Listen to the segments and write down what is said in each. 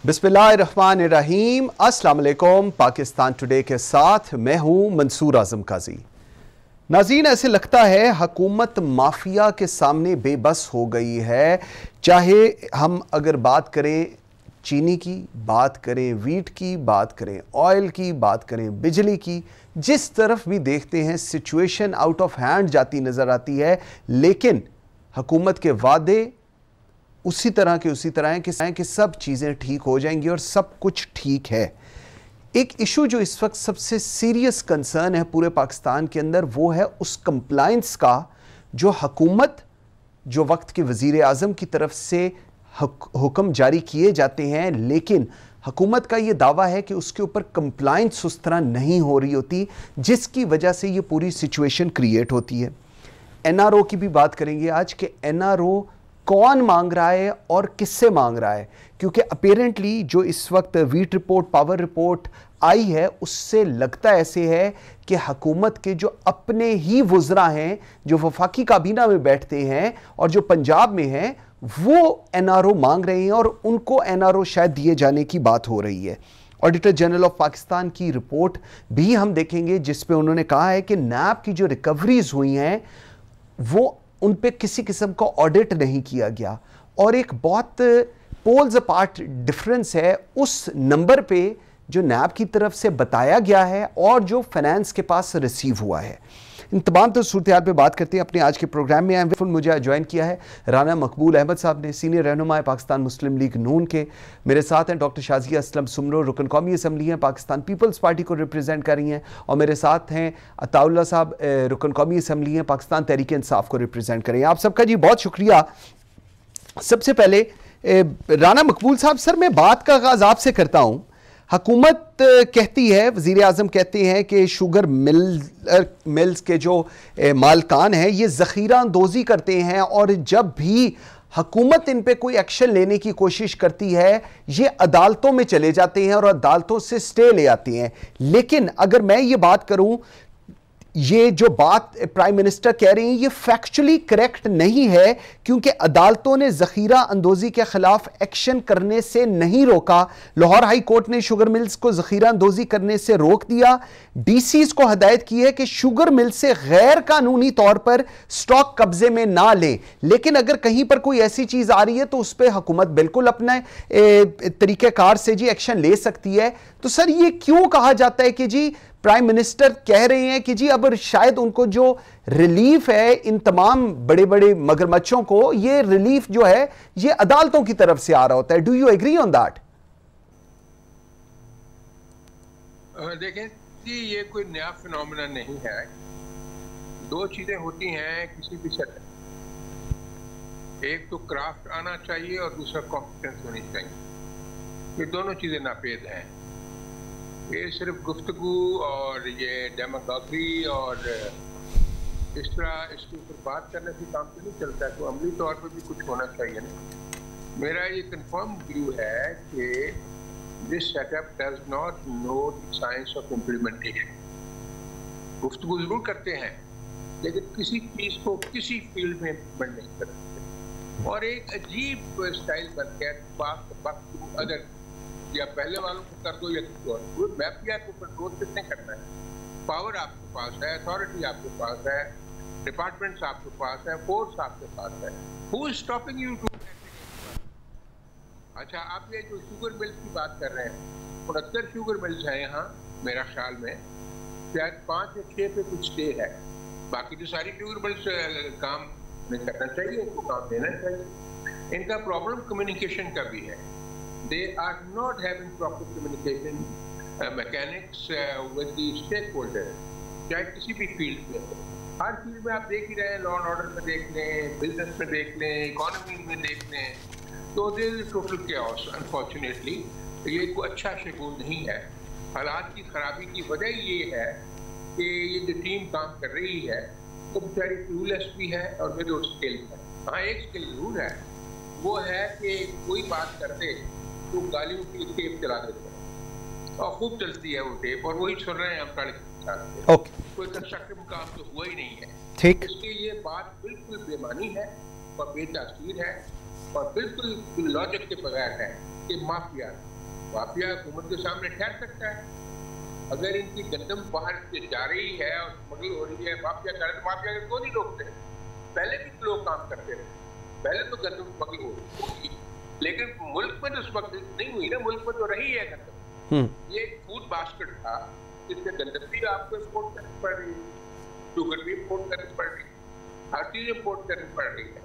बिस्मिल्लाहिर्रहमानिर्रहीम। अस्सलाम वालेकुम। पाकिस्तान टुडे के साथ मैं हूं मंसूर आजम काजी। नाज़रीन, ऐसे लगता है हुकूमत माफिया के सामने बेबस हो गई है। चाहे हम अगर बात करें चीनी की, बात करें वीट की, बात करें ऑयल की, बात करें बिजली की, जिस तरफ भी देखते हैं सिचुएशन आउट ऑफ हैंड जाती नजर आती है। लेकिन हुकूमत के वादे उसी तरह हैं कि सब चीज़ें ठीक हो जाएंगी और सब कुछ ठीक है। एक इशू जो इस वक्त सबसे सीरियस कंसर्न है पूरे पाकिस्तान के अंदर, वो है उस कंप्लायंस का जो हुकूमत, जो वक्त के वजीर आज़म की तरफ से हुक्म जारी किए जाते हैं, लेकिन हुकूमत का ये दावा है कि उसके ऊपर कंप्लायंस उस तरह नहीं हो रही होती, जिसकी वजह से ये पूरी सिचुएशन क्रिएट होती है। NRO की भी बात करेंगे आज कि NRO कौन मांग रहा है और किससे मांग रहा है, क्योंकि अपेरेंटली जो इस वक्त वीट रिपोर्ट, पावर रिपोर्ट आई है, उससे लगता ऐसे है कि हुकूमत के जो अपने ही वुज़रा हैं, जो वफाकी काबीना में बैठते हैं और जो पंजाब में हैं, वो NRO मांग रहे हैं और उनको NRO शायद दिए जाने की बात हो रही है। ऑडिटर जनरल ऑफ पाकिस्तान की रिपोर्ट भी हम देखेंगे, जिस पे उन्होंने कहा है कि नैब की जो रिकवरीज हुई हैं वो उन पे किसी किस्म का ऑडिट नहीं किया गया, और एक बहुत पोल्स अपार्ट डिफरेंस है उस नंबर पे जो नैब की तरफ से बताया गया है और जो फाइनेंस के पास रिसीव हुआ है। इन तमाम तो सूरत पे बात करते हैं अपने आज के प्रोग्राम में। मुझे ज्वाइन किया है राना मकबूल अहमद साहब ने, सीनियर रहनुमा पाकिस्तान मुस्लिम लीग नून के। मेरे साथ हैं डॉक्टर शाजिया असलम सुमरो, रुकन कौमी असम्बली हैं, पाकिस्तान पीपल्स पार्टी को रिप्रेजेंट कर रही हैं, और मेरे साथ हैं अताउल्लाह साहब, रुकन कौमी असम्बली हैं, पाकिस्तान तहरीक इंसाफ को रिप्रेजेंट कर रही हैं। आप सबका जी बहुत शुक्रिया। सबसे पहले राना मकबूल साहब, सर मैं बात का आगाज आपसे करता हूँ। हुकूमत कहती है, वज़ीर आज़म कहते हैं कि शुगर मिल्स के जो मालकान हैं ये ज़ख़ीरा अंदोज़ी करते हैं, और जब भी हुकूमत इन पे कोई एक्शन लेने की कोशिश करती है ये अदालतों में चले जाते हैं और अदालतों से स्टे ले आते हैं। लेकिन अगर मैं ये बात करूं, ये जो बात प्राइम मिनिस्टर कह रही हैं ये फैक्चुअली करेक्ट नहीं है, क्योंकि अदालतों ने ज़ख़ीरा अंदोज़ी के खिलाफ एक्शन करने से नहीं रोका। लाहौर हाई कोर्ट ने शुगर मिल्स को ज़ख़ीरा अंदोज़ी करने से रोक दिया। DCs को हदायत की है कि शुगर मिल से गैर कानूनी तौर पर स्टॉक कब्जे में ना ले, लेकिन अगर कहीं पर कोई ऐसी चीज़ आ रही है तो उस पर हुकूमत बिल्कुल अपने तरीक़ेकार से जी एक्शन ले सकती है। तो सर ये क्यों कहा जाता है कि जी प्राइम मिनिस्टर कह रहे हैं कि जी अब शायद उनको जो रिलीफ है इन तमाम बड़े बड़े मगरमच्छों को, ये रिलीफ जो है ये अदालतों की तरफ से आ रहा होता है। Do you agree on that? देखें जी, ये कोई नया फिनोमेना नहीं है। दो चीजें होती हैं किसी भी सेक्टर, एक तो क्राफ्ट आना चाहिए और दूसरा कॉम्पिटेंस होनी चाहिए। ये दोनों चीजें नापेद हैं। ये सिर्फ गुफ्तगू और ये डेमोक्रेसी और इस तरह इसके ऊपर बात करने से काम तो नहीं चलता है, तो अमली तौर पर भी कुछ होना चाहिए ना। मेरा ये कंफर्म व्यू है कि this setup does not know the science of implementation. गुफ्तगू जरूर करते हैं लेकिन किसी चीज को किसी फील्ड में इम्प्लीमेंट नहीं करते, और एक अजीब स्टाइल बन गया बात अदर, या पहले वालों को कर दो या किसी और को। मैफिया को कंट्रोल किसने करना है? पावर आपके पास है, अथॉरिटी आपके पास है, डिपार्टमेंट्स आपके पास है, फोर्स आपके पास है। Who is stopping you to? अच्छा, आप ये जो शुगर मिल्स की बात कर रहे हैं, 69 शुगर मिल्स हैं यहाँ मेरा ख्याल में, शायद 5 या 6 पे कुछ स्टे है। बाकी जो सारी शुगर मिल्स काम नहीं करना चाहिए, उनको काम देना चाहिए। इनका प्रॉब्लम कम्युनिकेशन का भी है। They are not having proper communication mechanics with the stakeholders, चाहे किसी भी फील्ड में हो। हर फील्ड में आप देख ही रहे हैं, लॉ एंड ऑर्डर में देख लें, बिजनेस में देख लें, इकोनॉमी में देख लें, तो there is total chaos unfortunately. ये कोई अच्छा शेड्यूल नहीं है। हालात की खराबी की वजह ये है कि ये जो टीम काम कर रही है वो बेचारी क्लूलेस भी है और विदाउट स्किल है। हाँ, एक स्किल जरूर है, वो है कि कोई बात करते तो गालियों की टेप चला देते हैं और खूब चलती है वो टेप, और वही सुन रहे हैं हम साढ़े 3 साल से। कोई कंस्ट्रक्टिव काम तो हुआ ही नहीं है। ठीक, इसलिए ये बात बिल्कुल बेमानी है और बेतासीर है और बिल्कुल लॉजिक के बगैर है कि माफिया माफिया हुकूमत के सामने ठहर सकता है। अगर इनकी गंदम बाहर से जा रही है और स्मगल हो रही है, माफिया कर रहे तो माफिया को नहीं रोकते। पहले भी लोग काम करते रहे, पहले तो गंदम स्मगल हो रही, लेकिन मुल्क में तो स्मगल नहीं हुई ना, मुल्क में तो रही है गंदम। ये एक फूड बास्केट था जिसमें गंदम भी आपको इम्पोर्ट करनी पड़ रही है, शुगर भी इम्पोर्ट करनी पड़ रही है, हर चीज इम्पोर्ट करनी पड़ रही है।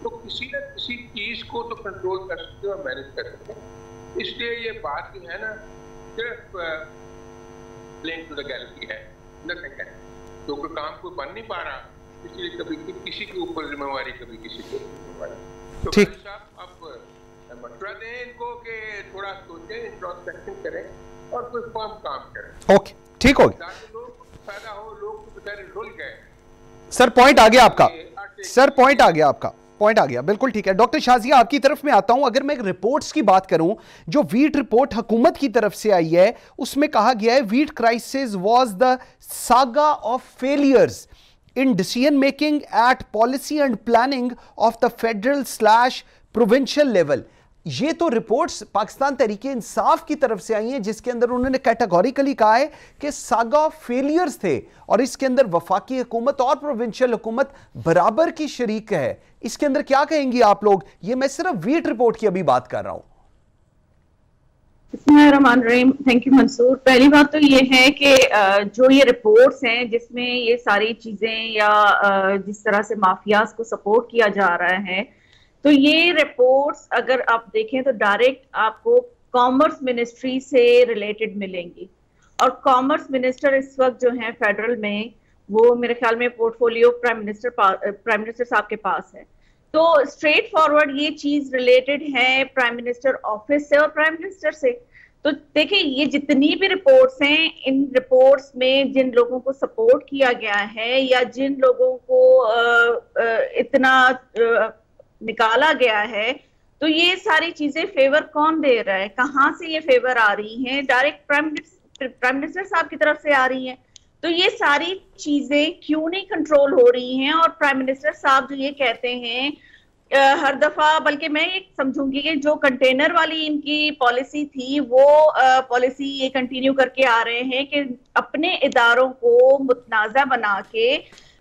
तो किसी न किसी चीज को तो कंट्रोल कर सकते हो, मैनेज कर सकते हो। इसलिए ये बात जो है ना, सिर्फ ब्लेम टू द गैलरी है, नथिंग है। तो कोई काम कोई बन नहीं पा रहा, इसलिए कभी किसी के ऊपर जिम्मेवारी, कभी किसी के ऊपर जिम्मेवारी। तो ठीक साहब अब मशवरा दें इनको कि थोड़ा सोचें, इंट्रोस्पेक्शन करें और कोई फर्म काम करें। ओके, ठीक हो गया। ताकि लोग को फायदा हो, लोग तो बेचारे रुल गए। सर पॉइंट आ गया आपका, सर पॉइंट आ गया आपका, पॉइंट आ गया, बिल्कुल ठीक है। डॉक्टर शाजिया आपकी तरफ में आता हूं। अगर मैं रिपोर्ट्स की बात करूं, जो वीट रिपोर्ट हुकूमत की तरफ से आई है, उसमें कहा गया है wheat crisis was the saga of failures in decision making at policy and planning of the federal / provincial level। ये तो रिपोर्ट्स पाकिस्तान तहरीके इंसाफ की तरफ से आई हैं, जिसके अंदर उन्होंने कैटेगोरिकली कहा है कि सागा ऑफ फेलियर्स थे और इसके अंदर वफाकी हुकूमत और प्रोविंशियल हुकूमत बराबर की शरीक है। इसके अंदर क्या कहेंगी आप लोग? ये मैं सिर्फ वीट रिपोर्ट की अभी बात कर रहा हूं। Thank you Mansoor. पहली बात तो ये है कि जो ये रिपोर्ट्स हैं जिसमें ये सारी चीजें या जिस तरह से माफियाज को सपोर्ट किया जा रहा है, तो ये रिपोर्ट्स अगर आप देखें तो डायरेक्ट आपको कॉमर्स मिनिस्ट्री से रिलेटेड मिलेंगी। और कॉमर्स मिनिस्टर इस वक्त जो है फेडरल में, वो मेरे ख्याल में पोर्टफोलियो प्राइम मिनिस्टर साहब के पास है। तो स्ट्रेट फॉरवर्ड ये चीज रिलेटेड है प्राइम मिनिस्टर ऑफिस से और प्राइम मिनिस्टर से। तो देखिए, ये जितनी भी रिपोर्ट्स हैं, इन रिपोर्ट्स में जिन लोगों को सपोर्ट किया गया है या जिन लोगों को इतना निकाला गया है, तो ये सारी चीजें फेवर कौन दे रहा है, कहाँ से ये फेवर आ रही हैं? डायरेक्ट प्राइम मिनिस्टर साहब की तरफ से आ रही हैं। तो ये सारी चीजें क्यों नहीं कंट्रोल हो रही हैं? और प्राइम मिनिस्टर साहब जो ये कहते हैं हर दफा, बल्कि मैं ये समझूंगी कि जो कंटेनर वाली इनकी पॉलिसी थी, वो पॉलिसी ये कंटिन्यू करके आ रहे हैं कि अपने इदारों को मुतनाज़ा बना के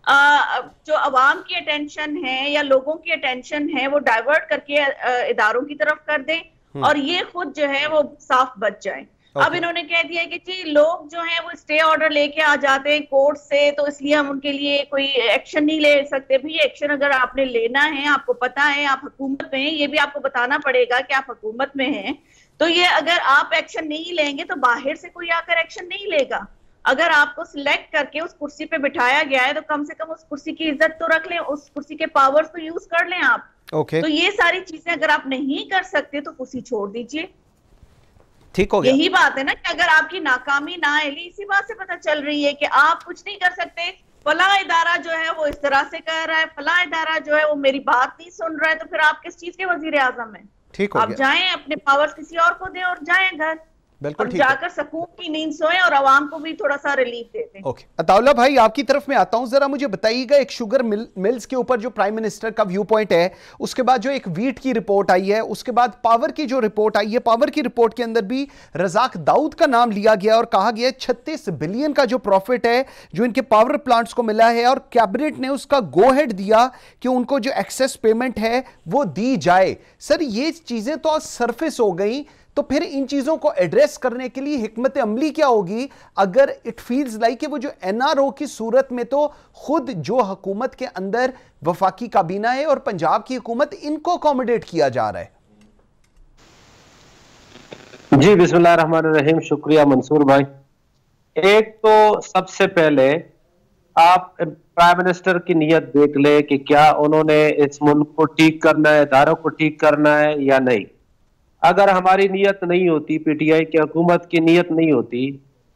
जो अवाम की अटेंशन है या लोगों की अटेंशन है वो डाइवर्ट करके इदारों की तरफ कर दें और ये खुद जो है वो साफ बच जाए। अब इन्होंने कह दिया कि जी लोग जो हैं वो स्टे ऑर्डर लेके आ जाते हैं कोर्ट से, तो इसलिए हम उनके लिए कोई एक्शन नहीं ले सकते। भी एक्शन अगर आपने लेना है, आपको पता है आप हुकूमत में हैं, ये भी आपको बताना पड़ेगा कि आप हुकूमत में हैं, तो ये अगर आप एक्शन नहीं लेंगे तो बाहर से कोई आकर एक्शन नहीं लेगा। अगर आपको सिलेक्ट करके उस कुर्सी पे बिठाया गया है तो कम से कम उस कुर्सी की इज्जत तो रख लें, उस कुर्सी के पावर्स तो यूज कर लें आप। तो ये सारी चीजें अगर आप नहीं कर सकते तो कुर्सी छोड़ दीजिए। ठीक हो गया। यही बात है ना कि अगर आपकी नाकामी नाअहली इसी बात से पता चल रही है कि आप कुछ नहीं कर सकते, फला इदारा जो है वो इस तरह से कह रहा है, फला इदारा जो है वो मेरी बात नहीं सुन रहा है, तो फिर आप किस चीज के वजीर आजम है? ठीक हो आप गया। जाएं अपने पावर्स किसी और को दें और जाएं घर, बिल्कुल और ठीक है। जाकर सुकून की नींद सोएं और आवाम को भी थोड़ा सा रिलीफ दे दें। ओके, अताउल्ला भाई आपकी तरफ में आता हूं, जरा मुझे बताइएगा एक शुगर मिल्स के ऊपर जो प्राइम मिनिस्टर का व्यू पॉइंट है, उसके बाद जो एक वीट की रिपोर्ट आई है, उसके बाद पावर की जो रिपोर्ट आई है, पावर की रिपोर्ट के अंदर भी रजाक दाऊद का नाम लिया गया और कहा गया 36 बिलियन का जो प्रॉफिट है जो इनके पावर प्लांट्स को मिला है, और कैबिनेट ने उसका गो हेड दिया कि उनको जो एक्सेस पेमेंट है वो दी जाए। सर ये चीजें तो आज सरफेस हो गई, तो फिर इन चीजों को एड्रेस करने के लिए हिकमत अमली क्या होगी? अगर इट फील्स लाइक कि वो जो एनआरओ की सूरत में तो खुद जो हुकूमत के अंदर वफाकी काबीना है और पंजाब की हुकूमत, इनको अकोमोडेट किया जा रहा है। जी बिस्मिल्लाहिर्रहमानिर्रहीम, शुक्रिया मंसूर भाई। एक तो सबसे पहले आप प्राइम मिनिस्टर की नीयत देख ले कि क्या उन्होंने इस मुल्क को ठीक करना है, इदारों को ठीक करना है या नहीं। अगर हमारी नीयत नहीं होती, पीटीआई की हुकूमत की नीयत नहीं होती,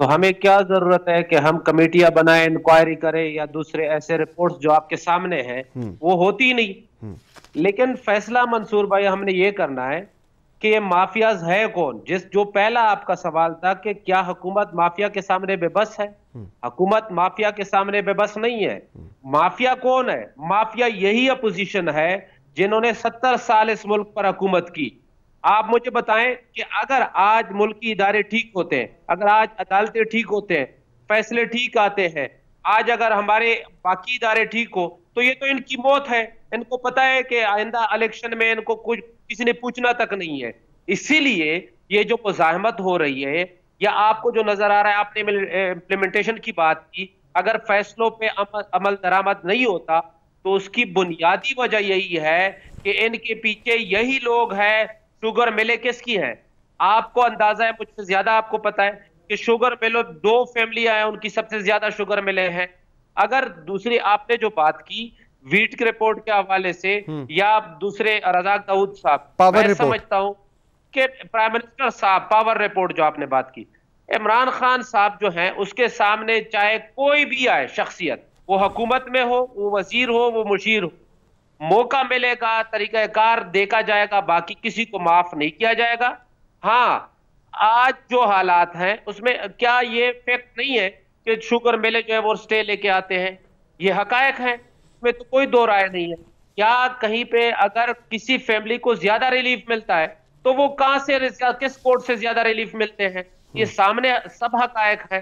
तो हमें क्या जरूरत है कि हम कमेटियां बनाएं, इंक्वायरी करें या दूसरे ऐसे रिपोर्ट्स जो आपके सामने हैं वो होती नहीं। लेकिन फैसला मंसूर भाई हमने ये करना है कि ये माफियाज है कौन। जो पहला आपका सवाल था कि क्या हुकूमत माफिया के सामने बेबस है, हुकूमत माफिया के सामने बेबस नहीं है। माफिया कौन है? माफिया यही अपोजिशन है जिन्होंने 70 साल इस मुल्क पर हुकूमत की। आप मुझे बताएं कि अगर आज मुल्की इदारे ठीक होते हैं, अगर आज अदालतें ठीक होते हैं, फैसले ठीक आते हैं, आज अगर हमारे बाकी इदारे ठीक हो, तो ये तो इनकी मौत है। इनको पता है कि आइंदा इलेक्शन में इनको कुछ किसी ने पूछना तक नहीं है। इसीलिए ये जो मुज़ाहमत हो रही है, या आपको जो नजर आ रहा है, आपने इम्प्लीमेंटेशन की बात की, अगर फैसलों पे अमल दरामद नहीं होता तो उसकी बुनियादी वजह यही है कि इनके पीछे यही लोग हैं। शुगर मिलें किसकी हैं? आपको अंदाजा है, मुझसे ज्यादा आपको पता है कि शुगर मिलों 2 फैमिलियां हैं, उनकी सबसे ज्यादा शुगर मिले हैं। अगर दूसरी आपने जो बात की वीट की रिपोर्ट के हवाले से, या दूसरे रज़ाक दाऊद साहब, मैं समझता हूं कि प्राइम मिनिस्टर साहब पावर रिपोर्ट जो आपने बात की, इमरान खान साहब जो हैं उसके सामने चाहे कोई भी आए शख्सियत, वो हुकूमत में हो, वो वजीर हो, वो मुशीर हो, मौका मिलेगा, तरीकाकार देखा जाएगा, बाकी किसी को माफ नहीं किया जाएगा। हाँ, आज जो हालात हैं उसमें क्या ये फैक्ट नहीं है कि शुगर मिले जो है वो स्टे लेके आते हैं? ये हकायक हैं, इसमें तो कोई दो राय नहीं है। क्या कहीं पे अगर किसी फैमिली को ज्यादा रिलीफ मिलता है तो वो कहां से, किस कोर्ट से ज्यादा रिलीफ मिलते हैं? ये सामने सब हकायक है।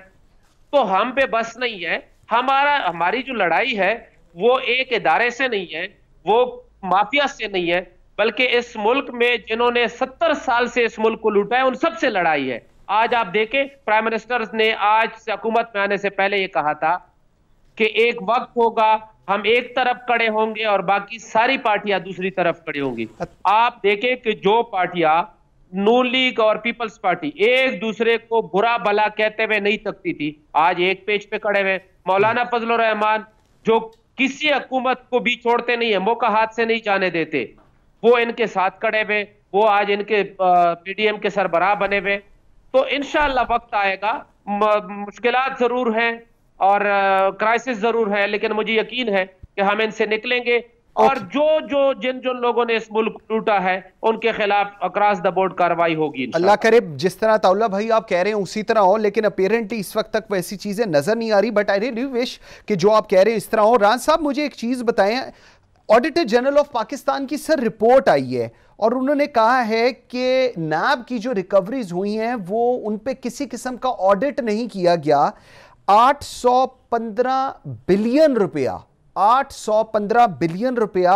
तो हम पे बस नहीं है, हमारी जो लड़ाई है वो एक इदारे से नहीं है, वो माफिया से नहीं है, बल्कि इस मुल्क में जिन्होंने 70 साल से इस मुल्क को लूटा है उन सब से लड़ाई है। आज आप देखें, प्राइम मिनिस्टर ने आज से हुकूमत में आने से पहले ये कहा था कि एक वक्त होगा हम एक तरफ खड़े होंगे और बाकी सारी पार्टियां दूसरी तरफ खड़ी होंगी। आप देखें कि जो पार्टियां नून लीग और पीपल्स पार्टी एक दूसरे को बुरा भला कहते हुए नहीं तकती थी, आज एक पेज पे खड़े हुए। मौलाना फजलुर रहमान जो किसी हुकूमत को भी छोड़ते नहीं है, मौका हाथ से नहीं जाने देते, वो इनके साथ खड़े हुए, वो आज इनके पीडीएम के सरबराह बने हुए। तो इंशाअल्लाह वक्त आएगा, मुश्किलात जरूर हैं और क्राइसिस जरूर है, लेकिन मुझे यकीन है कि हम इनसे निकलेंगे। और जिन लोगों ने इस मुल्क लूटा है उनके खिलाफ अक्रॉस द बोर्ड कार्रवाई होगी। अल्लाह करे जिस तरह ताउला भाई आप कह रहे हैं उसी तरह हो, लेकिन अपेरेंटली इस वक्त तक वैसी चीजें नजर नहीं आ रही। बट आई रियली विश कि जो आप कह रहे हैं इस तरह हो। रान साहब, मुझे एक चीज बताएं, ऑडिटर जनरल ऑफ पाकिस्तान की सर रिपोर्ट आई है और उन्होंने कहा है कि नैब की जो रिकवरीज हुई हैं वो उन पे किसी किस्म का ऑडिट नहीं किया गया। 815 बिलियन रुपया 815 बिलियन रुपया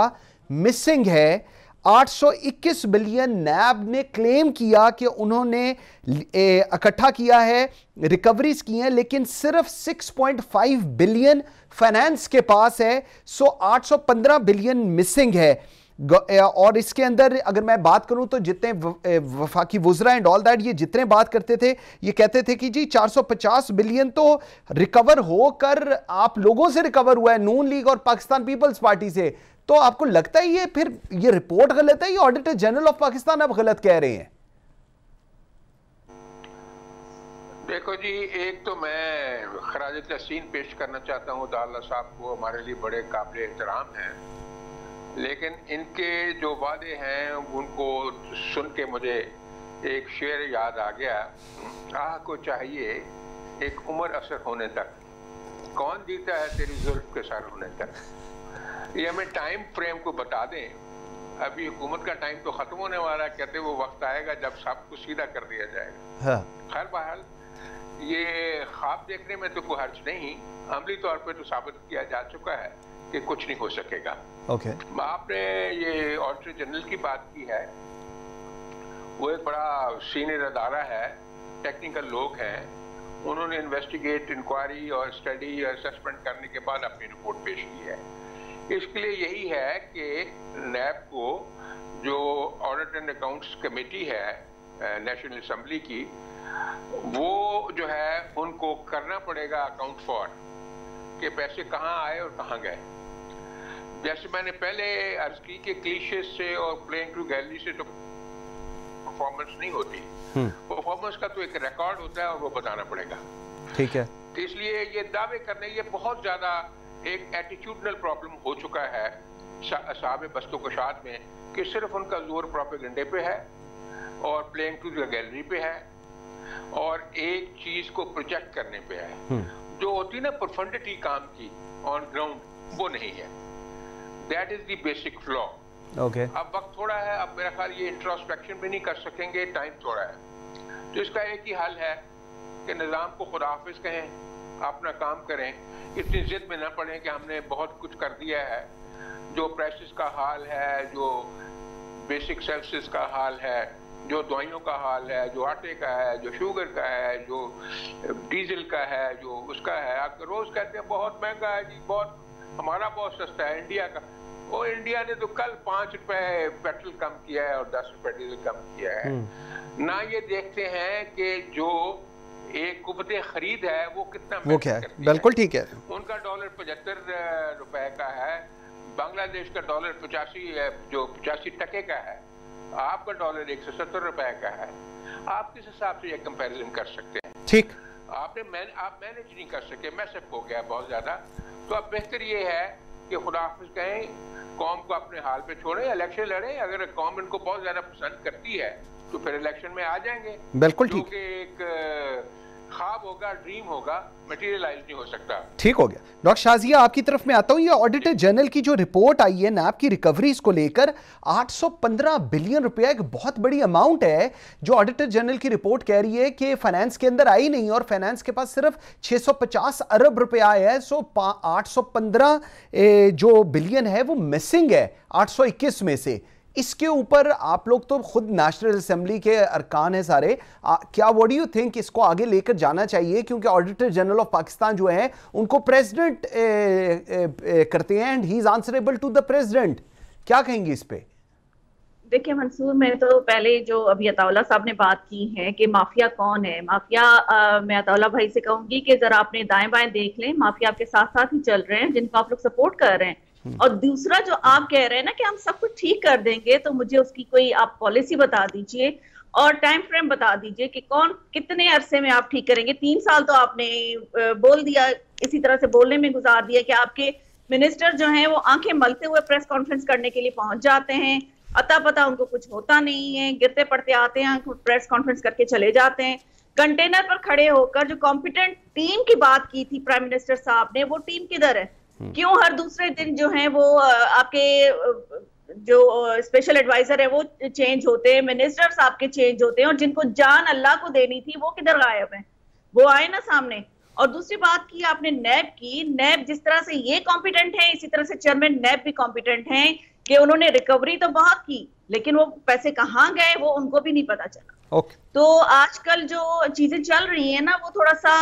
मिसिंग है। 821 बिलियन नैब ने क्लेम किया कि उन्होंने इकट्ठा किया है, रिकवरीज की हैं, लेकिन सिर्फ 6.5 बिलियन फाइनेंस के पास है। सो 815 बिलियन मिसिंग है। और इसके अंदर अगर मैं बात करूं तो जितने वफाकी वुज़रा एंड ऑल दैट, ये जितने बात करते थे ये कहते थे कि जी 450 बिलियन तो रिकवर होकर आप लोगों से रिकवर हुआ है, नून लीग और पाकिस्तान पीपल्स पार्टी से। तो आपको लगता है ये फिर ये रिपोर्ट गलत है, ये ऑडिटर जनरल ऑफ पाकिस्तान आप गलत कह रहे हैं? देखो जी, एक तो मैं खराज तहसीन पेश करना चाहता हूँ दाला साहब को, हमारे लिए बड़े काबिल एहतराम हैं, लेकिन इनके जो वादे हैं उनको सुन के मुझे एक शेर याद आ गया, आह को चाहिए एक उम्र असर होने तक, कौन जीता है तेरी जुल्फ के सर होने तक। ये हमें टाइम फ्रेम को बता दें। अभी हुकूमत का टाइम तो खत्म होने वाला है, कहते वो वक्त आएगा जब सब कुछ सीधा कर दिया जाएगा। हाँ। खैर बहरहाल ये ख्वाब देखने में तो कोई हर्ज नहीं, अमली तौर पे तो साबित किया जा चुका है कि कुछ नहीं हो सकेगा। ओके। आपने ये ऑडिटर जनरल की बात की है, वो एक बड़ा सीनियर अदारा है, टेक्निकल लोग हैं, उन्होंने इन्वेस्टिगेट, इंक्वायरी और स्टडी और असेसमेंट करने के बाद अपनी रिपोर्ट पेश की है। इसके लिए यही है कि नैब को जो ऑडिट एंड अकाउंट्स कमेटी है नेशनल असेंबली की, वो जो है उनको करना पड़ेगा अकाउंट फॉर कि पैसे कहाँ आए और कहाँ गए। जैसे मैंने पहले अर्ज की कि क्लीशे से और प्लेइंग टू गैलरी से तो परफॉर्मेंस नहीं होती, परफॉर्मेंस का तो एक रिकॉर्ड होता है और वो बताना पड़ेगा। ठीक है। तो इसलिए ये दावे करने, ये बहुत ज्यादा एक एटीट्यूडनल प्रॉब्लम हो चुका है साहब बस्तो कशात में कि सिर्फ उनका जोर प्रोपेगेंडे पे है और प्लेइंग टू द गैलरी पे है और एक चीज को प्रोजेक्ट करने पे है। जो होती ना प्रोफंडिटी काम की ऑन ग्राउंड, वो नहीं है। That is the basic flaw. Okay अब वक्त थोड़ा है, अब मेरा ख्याल ये इंट्रोस्पेक्शन भी नहीं कर सकेंगे, टाइम थोड़ा है। तो इसका एक ही हल है कि निज़ाम को खुदाफिज कहें, अपना काम करें, इतनी जिद में न पड़ें कि हमने बहुत कुछ कर दिया है। जो प्राइसेस का हाल है, जो बेसिक सर्विसेज का हाल है, जो दवाइयों का हाल है, जो आटे का है, जो शुगर का है, जो डीजल का है, जो उसका है, आप रोज कहते हैं बहुत महंगा है जी, बहुत हमारा बहुत सस्ता है इंडिया का। वो इंडिया ने तो कल 5 रुपए पेट्रोल कम किया है और 10 रुपए डीजल कम किया है। ना ये देखते हैं कि जो एक कुव्वते खरीद है वो कितना, वो क्या है, बिल्कुल ठीक है। उनका डॉलर 75 रुपए का है, बांग्लादेश का डॉलर 85 टके का है, आपका डॉलर 170 रुपए का है। आप किस हिसाब से ये कंपैरिजन कर सकते हैं? ठीक, आप मैनेज नहीं कर सके, मैसअप हो गया बहुत ज्यादा। तो अब बेहतर ये है कि खुदाफिज कहें, कौम को अपने हाल पे छोड़े, इलेक्शन लड़े। अगर कौम इनको बहुत ज्यादा पसंद करती है तो फिर इलेक्शन में आ जाएंगे। बिल्कुल ठीक, क्योंकि एक ख्वाब होगा, ड्रीम होगा, मटेरियलाइज नहीं हो सकता। ठीक हो गया। डॉक्टर शाजिया, आपकी तरफ में आता हूं। ये ऑडिटर जनरल की जो रिपोर्ट आई है नैब की रिकवरीज को लेकर, 815 बिलियन रुपया एक बहुत बड़ी अमाउंट है जो ऑडिटर जनरल की रिपोर्ट कह रही है कि फाइनेंस के अंदर आई नहीं और फाइनेंस के पास सिर्फ 650 अरब रुपया है। सो 815 जो बिलियन है वो मिसिंग है 821 में से। इसके ऊपर आप लोग तो खुद नेशनल असेंबली के अरकान हैं सारे, क्या व्हाट डू यू थिंक इसको आगे लेकर जाना चाहिए? क्योंकि ऑडिटर जनरल ऑफ पाकिस्तान जो है उनको प्रेसिडेंट करते हैं and he is answerable to the president. क्या कहेंगे इस पे? देखिए मंसूर, मैं तो पहले जो अभी अताउल्ला साहब ने बात की है कि माफिया कौन है, माफिया मैं अताउल्ला भाई से कहूंगी कि जरा अपने दाएं बाएं देख लें, माफिया आपके साथ साथ ही चल रहे हैं जिनको आप लोग सपोर्ट कर रहे हैं। और दूसरा जो आप कह रहे हैं ना कि हम सब कुछ ठीक कर देंगे, तो मुझे उसकी कोई आप पॉलिसी बता दीजिए और टाइम फ्रेम बता दीजिए कि कौन कितने अरसे में आप ठीक करेंगे। 3 साल तो आपने बोल दिया, इसी तरह से बोलने में गुजार दिया कि आपके मिनिस्टर जो हैं वो आंखें मलते हुए प्रेस कॉन्फ्रेंस करने के लिए पहुंच जाते हैं, अता पता उनको कुछ होता नहीं है, गिरते पड़ते आते हैं, प्रेस कॉन्फ्रेंस करके चले जाते हैं। कंटेनर पर खड़े होकर जो कॉम्पिटेंट टीम की बात की थी प्राइम मिनिस्टर साहब ने, वो टीम किधर है? क्यों हर दूसरे दिन जो है वो आपके जो स्पेशल एडवाइजर है वो चेंज होते हैं, मिनिस्टर्स आपके चेंज होते हैं, और जिनको जान अल्लाह को देनी थी वो किधर गायब है? वो आए ना सामने। और दूसरी बात की आपने नैब की, नैब जिस तरह से ये कॉम्पिटेंट है, इसी तरह से चेयरमैन नैब भी कॉम्पिटेंट हैं कि उन्होंने रिकवरी तो बहुत की, लेकिन वो पैसे कहाँ गए वो उनको भी नहीं पता चला। तो आजकल जो चीजें चल रही है ना वो थोड़ा सा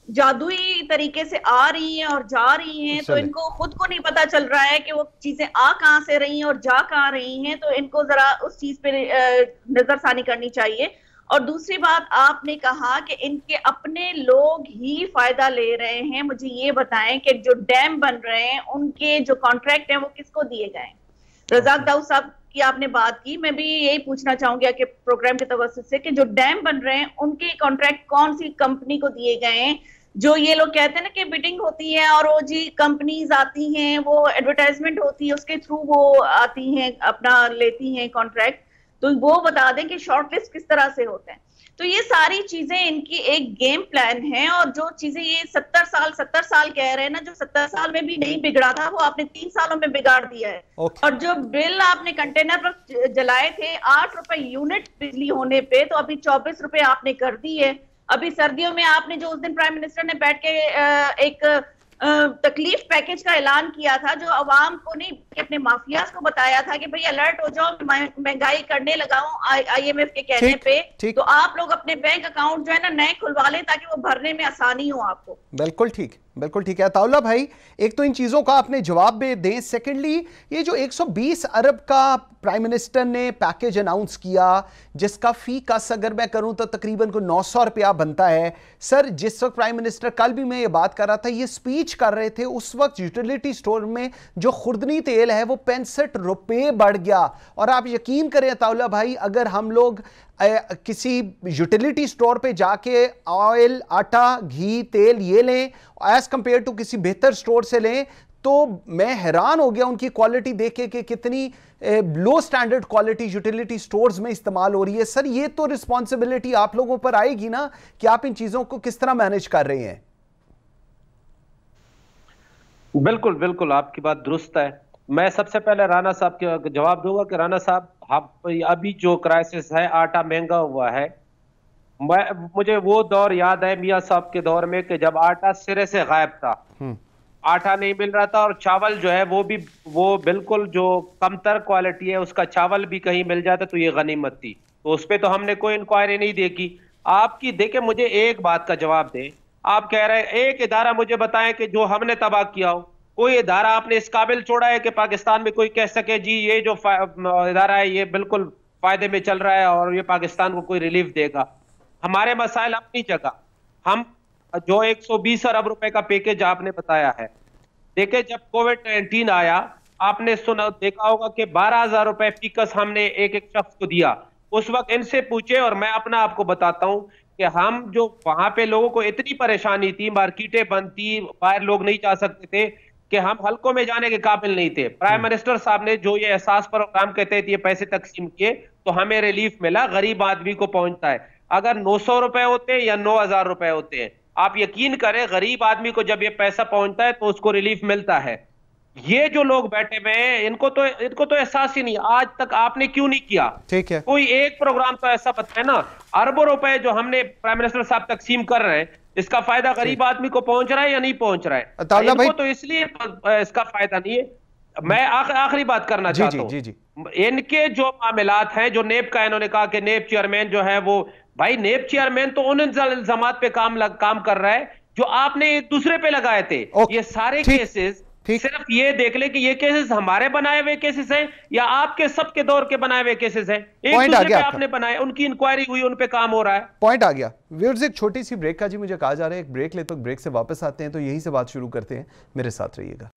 जादुई तरीके से आ रही हैं और जा रही हैं, तो इनको खुद को नहीं पता चल रहा है कि वो चीजें आ कहां से रही हैं और जा कहां रही हैं। तो इनको जरा उस चीज पे नजरसानी करनी चाहिए। और दूसरी बात, आपने कहा कि इनके अपने लोग ही फायदा ले रहे हैं। मुझे ये बताएं कि जो डैम बन रहे हैं उनके जो कॉन्ट्रैक्ट हैं वो किसको दिए गए? रजाक दाऊद साहब की आपने बात की, मैं भी यही पूछना चाहूंगी आपके प्रोग्राम के तवज्जुह से कि जो डैम बन रहे हैं उनके कॉन्ट्रैक्ट कौन सी कंपनी को दिए गए हैं? जो ये लोग कहते हैं ना कि बिडिंग होती है और वो जी कंपनीज आती हैं, वो एडवर्टाइजमेंट होती है, उसके थ्रू वो आती हैं, अपना लेती हैं कॉन्ट्रैक्ट, तो वो बता दें कि शॉर्टलिस्ट किस तरह से होते हैं। तो ये सारी चीजें इनकी एक गेम प्लान है। और जो चीजें ये 70 साल कह रहे हैं ना, जो 70 साल में भी नहीं बिगड़ा था वो आपने 3 सालों में बिगाड़ दिया है। और जो बिल आपने कंटेनर पर जलाए थे 8 रुपए यूनिट बिजली होने पे, तो अभी 24 रुपए आपने कर दी है। अभी सर्दियों में आपने जो उस दिन प्राइम मिनिस्टर ने बैठ के एक तकलीफ पैकेज का ऐलान किया था, जो अवाम को नहीं अपने माफियाज को बताया था कि भाई अलर्ट हो जाओ, महंगाई करने लगा हूं IMF के कहने पे, तो आप लोग अपने बैंक अकाउंट जो है ना नए खुलवा लें ताकि वो भरने में आसानी हो आपको। बिल्कुल ठीक, बिल्कुल ठीक है अताउल्ला भाई। एक तो इन चीज़ों का आपने जवाब भी दें। सेकेंडली, ये जो 120 अरब का प्राइम मिनिस्टर ने पैकेज अनाउंस किया, जिसका फी कस अगर मैं करूं तो तकरीबन को 900 रुपया बनता है। सर, जिस वक्त प्राइम मिनिस्टर, कल भी मैं ये बात कर रहा था, ये स्पीच कर रहे थे, उस वक्त यूटिलिटी स्टोर में जो खुर्दनी तेल है वो 65 रुपये बढ़ गया। और आप यकीन करें अताउल्ला भाई, अगर हम लोग किसी यूटिलिटी स्टोर पे जाके ऑयल, आटा, घी, तेल ये लें एज कंपेयर टू किसी बेहतर स्टोर से लें, तो मैं हैरान हो गया उनकी क्वालिटी देख के कि कितनी लो स्टैंडर्ड क्वालिटी यूटिलिटी स्टोर्स में इस्तेमाल हो रही है। सर, ये तो रिस्पॉन्सिबिलिटी आप लोगों पर आएगी ना कि आप इन चीजों को किस तरह मैनेज कर रहे हैं? बिल्कुल बिल्कुल, आपकी बात दुरुस्त है। मैं सबसे पहले राना साहब के जवाब दूंगा कि राना साहब अभी जो क्राइसिस है, आटा महंगा हुआ है। मुझे वो दौर याद है मियां साहब के दौर में कि जब आटा सिरे से गायब था, आटा नहीं मिल रहा था, और चावल जो है वो बिल्कुल जो कमतर क्वालिटी है उसका चावल भी कहीं मिल जाता तो ये गनीमत थी। तो उस पर तो हमने कोई इंक्वायरी नहीं देखी आपकी। देखे, मुझे एक बात का जवाब दें, आप कह रहे हैं एक इदारा मुझे बताएं कि जो हमने तबाह किया हो, कोई इदारा आपने इस काबिल छोड़ा है कि पाकिस्तान में कोई कह सके जी ये जो इदारा है ये बिल्कुल फायदे में चल रहा है और ये पाकिस्तान को कोई रिलीफ देगा? हमारे मसाइल अपनी जगह, हम जो 120 अरब रुपए का पैकेज आपने बताया है, देखे जब कोविड-19 आया आपने सुना देखा होगा कि 12,000 रुपए फीकस हमने एक एक शख्स को दिया। उस वक्त इनसे पूछे, और मैं अपना आपको बताता हूं कि हम जो वहां पे लोगों को इतनी परेशानी थी, मार्केटें बंद थी, बाहर लोग नहीं जा सकते थे कि हम हलकों में जाने के काबिल नहीं थे। प्राइम मिनिस्टर साहब ने जो ये एहसास प्रोग्राम के तहत ये पैसे तकसीम किए तो हमें रिलीफ मिला, गरीब आदमी को पहुंचता है। अगर 900 रुपए होते हैं या 9,000 रुपए होते हैं, आप यकीन करें गरीब आदमी को जब ये पैसा पहुंचता है तो उसको रिलीफ मिलता है। ये जो लोग बैठे हुए हैं इनको तो एहसास ही नहीं। आज तक आपने क्यों नहीं किया? ठीक है, कोई एक प्रोग्राम तो ऐसा बताए ना। अरबों रुपए जो हमने प्राइम मिनिस्टर साहब तकसीम कर रहे हैं, इसका फायदा गरीब आदमी को पहुंच रहा है या नहीं पहुंच रहा है? इनको तो इसलिए इसका फायदा नहीं है। मैं आखिरी बात करना चाहता हूं। इनके जो मामलात हैं, जो नेब का इन्होंने कहा कि नेब चेयरमैन जो है वो, भाई नेब चेयरमैन तो उन इल्जामात पे काम कर रहा है जो आपने एक दूसरे पे लगाए थे। ये सारे केसेस सिर्फ ये देख ले कि ये केसेस हमारे बनाए हुए केसेस हैं या आपके सबके दौर के बनाए हुए केसेस हैं। एक दूसरे पे आपने बनाए, उनकी इंक्वायरी हुई, उन पे काम हो रहा है। पॉइंट आ गया। व्यूअर्स, एक छोटी सी ब्रेक का जी मुझे कहा जा रहा है, एक ब्रेक ले तो ब्रेक से वापस आते हैं, तो यही से बात शुरू करते हैं। मेरे साथ रहिएगा।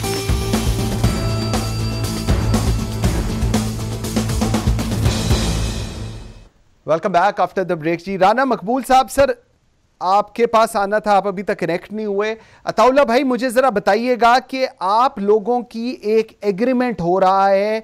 Welcome back after the break. जी राना मकबूल साहब, सर आपके पास आना था, आप अभी तक कनेक्ट नहीं हुए। अताउल्ला भाई, मुझे जरा बताइएगा कि आप लोगों की एक एग्रीमेंट हो रहा है,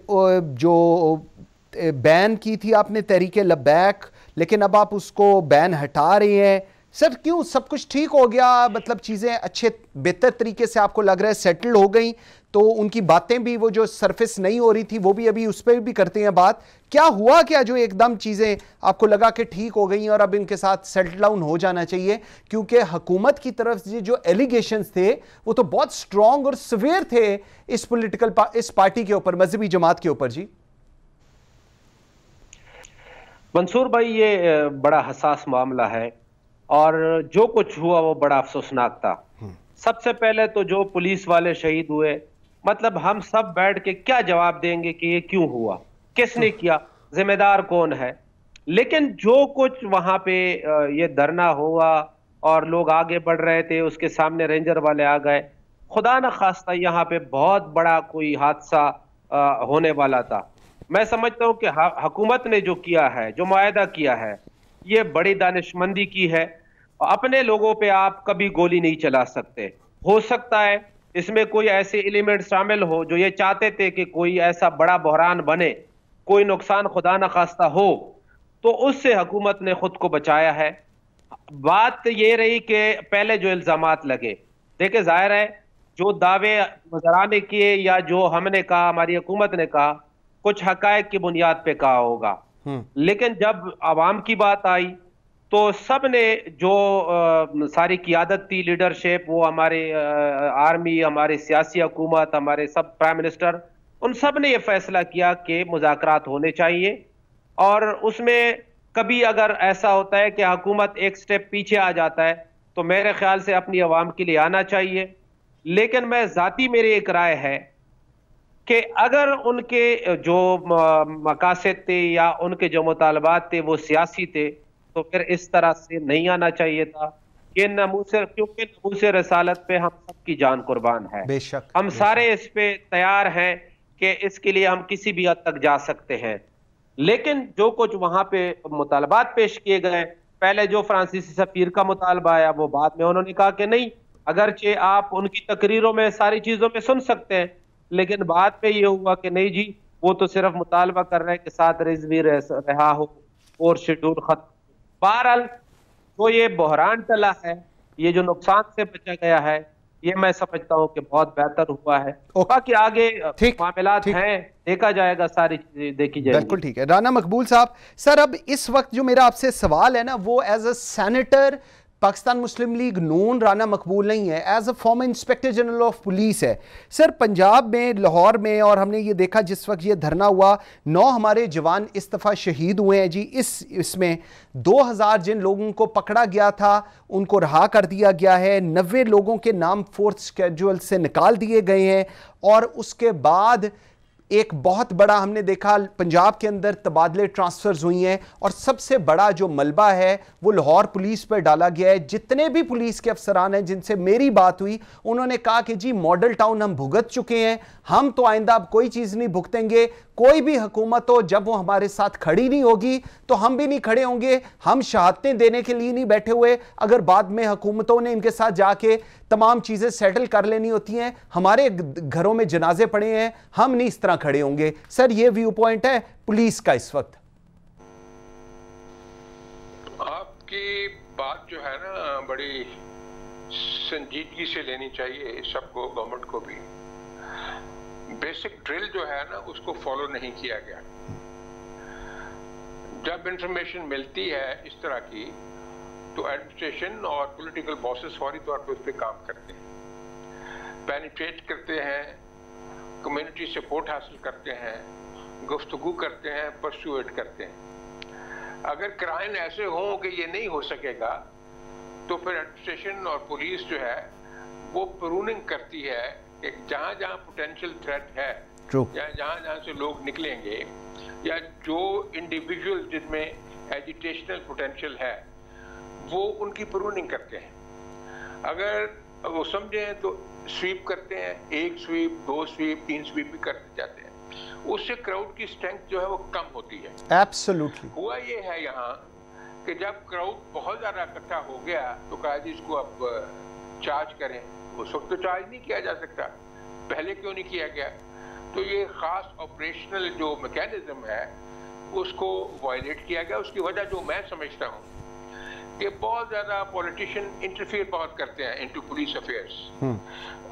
जो बैन की थी आपने तहरीके लब्बैक, लेकिन अब आप उसको बैन हटा रहे हैं। सर क्यों? सब कुछ ठीक हो गया, मतलब चीज़ें अच्छे बेहतर तरीके से आपको लग रहा है सेटल हो गई, तो उनकी बातें भी, वो जो सरफेस नहीं हो रही थी वो भी अभी उस पर भी करते हैं बात। क्या हुआ क्या जो एकदम चीज़ें आपको लगा कि ठीक हो गई और अब इनके साथ सेटल डाउन हो जाना चाहिए? क्योंकि हुकूमत की तरफ से जो एलिगेशंस थे वो तो बहुत स्ट्रॉन्ग और सवेयर थे इस पार्टी के ऊपर, मजहबी जमात के ऊपर। जी मंसूर भाई, ये बड़ा हसास मामला है और जो कुछ हुआ वो बड़ा अफसोसनाक था। सबसे पहले तो जो पुलिस वाले शहीद हुए, मतलब हम सब बैठ के क्या जवाब देंगे कि ये क्यों हुआ, किसने किया, जिम्मेदार कौन है? लेकिन जो कुछ वहां पे ये धरना हुआ और लोग आगे बढ़ रहे थे, उसके सामने रेंजर वाले आ गए, खुदा न खास्ता यहाँ पे बहुत बड़ा कोई हादसा होने वाला था। मैं समझता हूँ कि हुकूमत ने जो किया है, जो मुआहदा किया है, ये बड़ी दानिशमंदी की है। अपने लोगों पे आप कभी गोली नहीं चला सकते। हो सकता है इसमें कोई ऐसे एलिमेंट शामिल हो जो ये चाहते थे कि कोई ऐसा बड़ा बहरान बने, कोई नुकसान खुदा न खास्ता हो, तो उससे हुकूमत ने खुद को बचाया है। बात ये रही कि पहले जो इल्जामात लगे, देखिए जाहिर है जो दावे वज़राने किए या जो हमने कहा, हमारी हुकूमत ने कहा, कुछ हकायक की बुनियाद पे कहा होगा, लेकिन जब आवाम की बात आई तो सब ने जो सारी क़ियादत थी, लीडरशिप, वो हमारे आर्मी, हमारे सियासी हुकूमत, हमारे सब प्राइम मिनिस्टर, उन सब ने ये फैसला किया कि मुज़ाकरात होने चाहिए। और उसमें कभी अगर ऐसा होता है कि हुकूमत एक स्टेप पीछे आ जाता है तो मेरे ख्याल से अपनी आवाम के लिए आना चाहिए। लेकिन मैं ज़ाती मेरी एक राय है कि अगर उनके जो मकासद थे या उनके जो मुतालबात थे वो सियासी थे तो फिर इस तरह से नहीं आना चाहिए था। कि क्योंकि नमूस रसालत पे हम सबकी जान कुर्बान है। बेशक हम सारे इस पे तैयार हैं कि इसके लिए हम किसी भी हद तक जा सकते हैं। लेकिन जो कुछ वहां पे मुतालबात पेश किए गए, पहले जो फ्रांसीसी सफीर का मुतालबा आया वो बाद में उन्होंने कहा कि नहीं, अगरचे आप उनकी तकरीरों में सारी चीजों में सुन सकते हैं, लेकिन बाद में ये हुआ कि नहीं जी, वो तो सिर्फ मुतालबा कर रहे हैं कि 7 रिजवी रहा हो और शेड्यूल खत्म। बहरहाल तो ये बहरान टला है, ये जो नुकसान से बचा गया है, ये मैं समझता हूँ कि बहुत बेहतर हुआ है। बाकी आगे मामलात हैं, देखा जाएगा, सारी चीजें देखी जाएगी। बिल्कुल ठीक है। राना मकबूल साहब, सर अब इस वक्त जो मेरा आपसे सवाल है ना, वो as a senator Pakistan Muslim League Noon Rana Maqbool नहीं है, as a former inspector general of police है। सर पंजाब में, लाहौर में, और हमने ये देखा जिस वक्त ये धरना हुआ, 9 हमारे जवान इस दफ़ा शहीद हुए हैं जी। इसमें 2000 जिन लोगों को पकड़ा गया था उनको रहा कर दिया गया है, 90 लोगों के नाम फोर्थ स्केड्यूल से निकाल दिए गए हैं, और उसके बाद एक बहुत बड़ा हमने देखा पंजाब के अंदर तबादले ट्रांसफर्स हुई हैं, और सबसे बड़ा जो मलबा है वो लाहौर पुलिस पर डाला गया है। जितने भी पुलिस के अफसरान हैं जिनसे मेरी बात हुई, उन्होंने कहा कि जी मॉडल टाउन हम भुगत चुके हैं, हम तो आइंदा अब कोई चीज़ नहीं भुगतेंगे। कोई भी हुकूमत हो, जब वो हमारे साथ खड़ी नहीं होगी तो हम भी नहीं खड़े होंगे। हम शहादतें देने के लिए नहीं बैठे हुए। अगर बाद में हुकूमतों ने इनके साथ जाके तमाम चीज़ें सेटल कर लेनी होती हैं, हमारे घरों में जनाजे पड़े हैं, हम नहीं इस तरह खड़े होंगे। सर ये व्यू पॉइंट है पुलिस का इस वक्त। आपकी बात जो है ना बड़ी संजीदगी से लेनी चाहिए सबको, गवर्नमेंट को भी। बेसिक ड्रिल जो है ना उसको फॉलो नहीं किया गया। जब इंफॉर्मेशन मिलती है इस तरह की तो एडमिनिस्ट्रेशन और पॉलिटिकल बॉसेस फौरी तौर पर उस पर काम करते हैं, पेनिट्रेट करते हैं, कम्युनिटी सपोर्ट हासिल करते हैं, गुफ्तगू करते हैं, परसुएट करते हैं। अगर क्राइम ऐसे हों कि ये नहीं हो सकेगा तो फिर एडमिनिस्ट्रेशन और पुलिस जो है वो प्रूनिंग करती है कि जहाँ जहाँ पोटेंशियल थ्रेट है या जहाँ जहाँ से लोग निकलेंगे या जो इंडिविजुअल जिनमें एजिटेशनल पोटेंशियल है वो उनकी प्रूनिंग करते हैं। अगर वो समझें तो स्वीप करते हैं, 1 स्वीप, 2 स्वीप, 3 स्वीप भी करते जाते हैं। उससे क्राउड की स्ट्रेंथ जो है वो कम होती है। एब्सोल्युटली। हुआ ये है यहाँ कि जब क्राउड बहुत ज्यादा इकट्ठा हो गया तो कहा जी इसको अब चार्ज करें। उस वक्त तो चार्ज नहीं किया जा सकता, पहले क्यों नहीं किया गया? तो ये खास ऑपरेशनल जो मैकेनिज्म है उसको वायलेट किया गया। उसकी वजह जो मैं समझता हूँ कि बहुत ज्यादा पॉलिटिशियन इंटरफेयर बहुत करते हैं इनटू पुलिस अफेयर्स,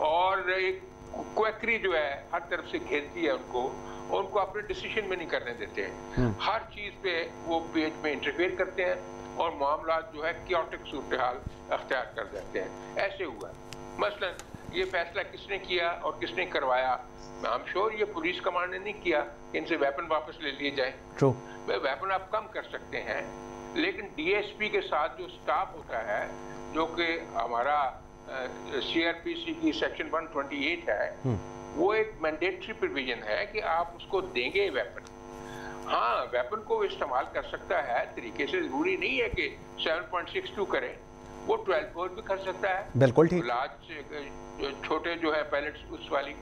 और एक क्वेकरी जो है हर तरफ से घेरती है उनको अपने डिसीजन में नहीं करने देते हैं। हर चीज पे वो पेज में इंटरफेयर करते हैं और मामला जो है क्योटिक सूरत हाल अख्तियार कर देते हैं। ऐसे हुआ मसलन ये फैसला किसने किया और किसने करवाया? आई एम श्योर ये पुलिस कमांड ने नहीं किया इनसे वेपन वापस ले लिए जाए। वेपन आप कम कर सकते हैं, लेकिन डीएसपी के साथ जो स्टाफ होता है जो कि हमारा सीआरपीसी की सेक्शन 128 है, वो एक मैंडेटरी प्रोविजन है कि आप उसको देंगे वेपन। हाँ, वेपन को इस्तेमाल कर सकता है तरीके से, जरूरी नहीं है कि 7.62 करें, वो 12 बोर भी कर सकता है। बिल्कुल ठीक। लार्ज छोटे जो है पैलेट्स उस वाली,